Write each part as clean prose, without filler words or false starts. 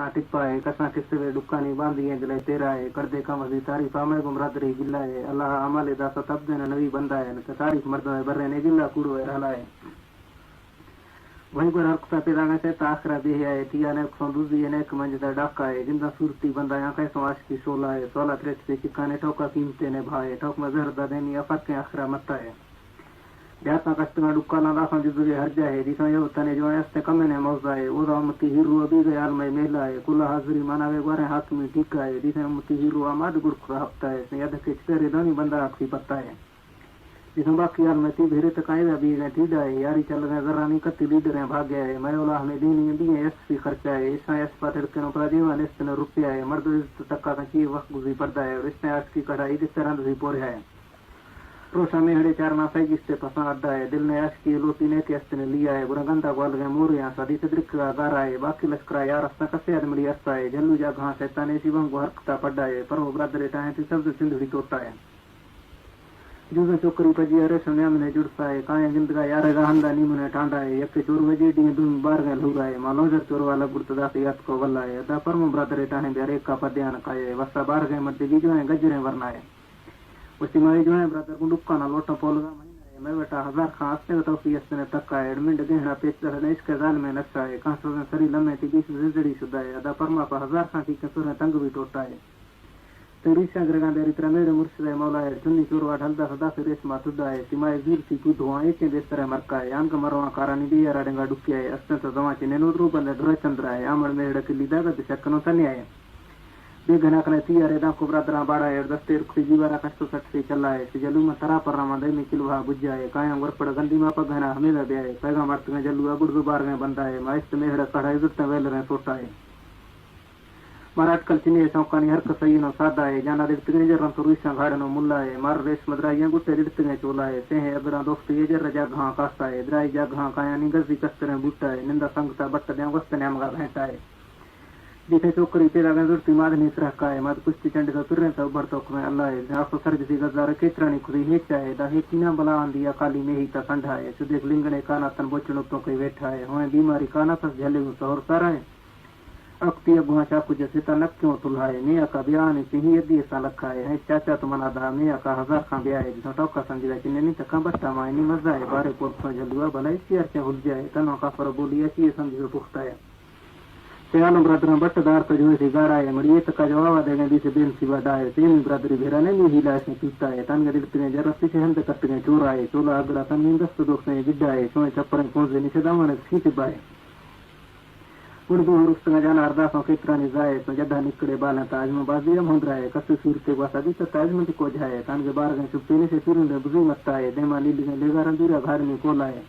ना टिप्पा है कसा किस्से वे दुकानी बांधी है जले तेरा है कर दे कम अभी तारीफ आमे को मरादरी गिल्ला है अल्लाह अमले दा तब देना नवी बंदा है न तारीफ मर्द है बर्रे ने गिल्ला कूड़ो है हला है वहीं पर हर कुछ पैदा से ताखरा भी है तिया ने संदूजी ने एक मंजदा डाका है जिंदा सूरती बंदा यहाँ कैसे आश की 16 है 16 त्रेट से चिकाने ठोका कीमते ने भाई ठोक में जहर दा देनी अफक के आखरा मत्ता है ब्याता कष्ट में डुक्का ना दाखा जुजुगे हर जाए जिसमें ये तने जो ऐसे कमे ने मौजा है वो रामती हीरो अभी गयाल में मेला है कुल्ला हाजरी माना वे गुरे हाथ में टीका है जिसमें मती हीरो आमाद गुड़ हफ्ता है याद के चेहरे दानी बंदा आखी पत्ता है जिसमें बाकी यार में ती भेरे तक आए अभी गए तीड़ा है यारी चल रहे जरा नहीं कत्ती लीडर है भाग गया है मैं ओला हमें देनी दी है एसपी खर्चा है इसमें एस पर के ऊपर जीवन इस तरह रुपया है मर्द तक का की वक्त गुजरी पड़ता है और इसमें आज की कढ़ाई किस तरह से पोर है रोशा में हड़े 4 मास है जिससे पसंद अड्डा है दिल ने आज की लोटी ने के ने लिया है बुरगंदा ग्वाल गए मोर यहाँ सदी से दृक का गारा है बाकी लश्करा यार अस्ता कसे आदमी अस्ता है जल्लू जा घास है ताने शिवम को हरकता पड्डा है पर वो ब्रदर है सब सिंधुड़ी तोड़ता है जो चोकरी पजी अरे सुनिया मैंने जुड़ता है काया जिंदगा यार हंदा नी मैंने टांडा है यके चोर वजे डी दून बार गए लूरा है मालो जर चोर वाला गुर्तदा से याद को वल्ला है दा परम ब्रदर टाहे बेरे का पद्यान काए वसा बार गए मत जी जो है गजरे वरना है उसी में जो है ब्रदर को दुक्का ना लोटा पोलगा महीना है मैं बेटा 1000 खांसते तो फीस ने तक का एडमिट गहना पेच कर इसके जाल में नक्शा है कहां से सरी लम्हे थी बीच जिंदड़ी सुदा है दा परमा पर 1000 खां की कसुर तंग भी टोटा है तेरीसा ग्रगा देरी तरह मेरे मुर्शिद मौला है चुन्नी चोरवा ढलदा सदा से रेस मातुदा है सिमाए वीर सी तू धुआ एक बेस्तर मरका है आंग मरवा कारानी भी यार डंगा डुकिया है अस्त तो दवा चिने नूर बंद धुर चंद्र है आमड़ में हड़क लीदा का दिशकनो तन्या है बेघना कने तियारे दा को ब्रदरा बाड़ा है दस्तेर खुई जीवारा कष्ट सट से चला है जलू में तरा पर रामा दे में किलवा बुझा है काया वरपड़ गंदी मा पगना हमें दे है पैगा मर्त में जलू अबुड़ दुबार में बंदा है माइस्त में हड़ कढ़ाई इज्जत वेल रे सोटा है मराठ कल चिने चौकानी हर कसई नो सादा है जाना दिल तिगने जरन तो रुइसा घाड़ नो मुल्ला है मार रेस मदरा ये गुटे दिल तिगने चोला है से है अबरा दोस्त ये जर रजा घा कास्ता है द्राई जा घा काया नी गजी कस्तरे बूटा है निंदा संगता बट्ट दे वस्त ने मगा भेंटा है जिसे चोकरी तेरा गंदुरती मादनी तरह का है मत कुछ चंड का तुरने तो उभर तो में अल्लाह है जहां तो सर्ग सी गजार केतरानी खुदी हेचा है दा हेचीना बला आंदिया काली में ही ता संढा है सुदेख लिंगने काना तन बोचणो तो कोई बैठा है होए बीमारी काना तस झले तो और सारा है अक्ति अगुआ चाकू जैसे तनक क्यों तुलाए मियाँ का बयान सिंही यदि ऐसा लखा है चाचा तो मना दा मियाँ का 1000 खां ब्याह है जिसमें टॉका संजीदा चिन्ह नहीं तक बट्टा मायनी मजा है बारे पोर्टों जलुआ भलाई सियार से हुल जाए तनों का फर बोलिया कि समझो पुख्ता है सयाल ब्रदर बट्टदार तो जो है गारा है मरिए तक का जवाब देने दी से बेन सिवा डाए सेम ब्रदरी भेरा ने भी हिला से पीता है तन गदिल तिने जरसी से हंद कटने चोरा है चोला अगला तन दस्त दोस्त ने गिड्डा है सोए चप्परें पहुंचे नीचे दामन खींच बाए उर्दू हुरुस्त जाना अरदासों के त्रानी जाए तो जद्दा निकड़े बाला ताज में बाजी हम रहा है कसु सूर के बस अभी तो ताज में को जाए तान के बार गए चुप्पी से शुरू में बुझी मत्ता है देमा लीली में लेगा रंदूरा घर में कोला है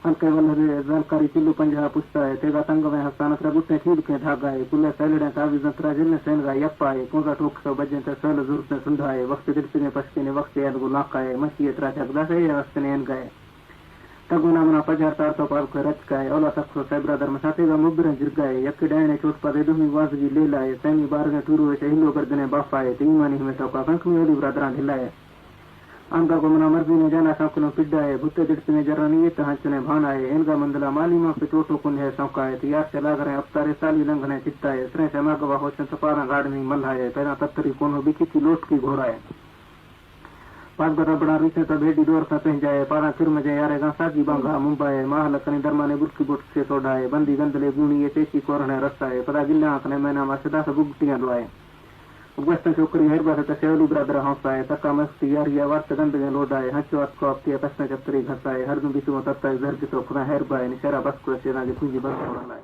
हल्के वाले जानकारी चिल्लू पंजा पुछता है तेगा तंग में हस्तान कर बुट्टे खींच के धागा है कुल्ले सैलड़े काबी जंतरा जिलने सेन गा यप्पा है कोंगा ठोक सो बजे तक सल जरूरत ने सुंधा है वक्त दिल ने पछके ने वक्त याद गो लाका है मसी इतरा जगदा से वक्त ने एन गए तगुना मना 5400 पाल को रच का है ओला तक सो ब्रदर में साथे का मुबरन जिरगा है यक डायने चोट पदे दुमी वासगी ले लाए सेमी बार में टूरू से हिलो कर देने बाफा है तीमानी में तो का कंक में ओली ब्रदर ढिला है अंगा को मना मर्जी ने जाना सांकनो पिड्डा है भुत्ते दिट में जरा नहीं तहां चने भाना है इनका मंदला माली मां पे चोटो कुन है सौका है यार चला करे अवतारे साली लंघने चित्ता है सरे से मागवा हो सन सपारा गाड़ में मल्ला है पहला तत्तरी कोनो बिकी की लोट की घोड़ा है पांच बड़ा बड़ा रिसे तो भेड़ी डोर का पह जाए पारा फिर मजे यारे गा साजी बांगा मुंबई महल कने दरमाने बुटकी बुट से तोड़ा है बंदी गंदले गुणी ये पेशी कोरने रस्ता है पता गिल्ला आंखने मैना मा सदा से बुगटियां दुआए उगस्ता चोकरी हर बात तो सेवली ब्रदर हौसा है तक्का मस्त यार या वार्त गंद में लोडा है हंचो आपको आपके पसने चतरी घसा है हर दिन बिचो तत्ता घर की तो खुदा हर बाय निशरा बस को सेना के पूंजी बस होना है।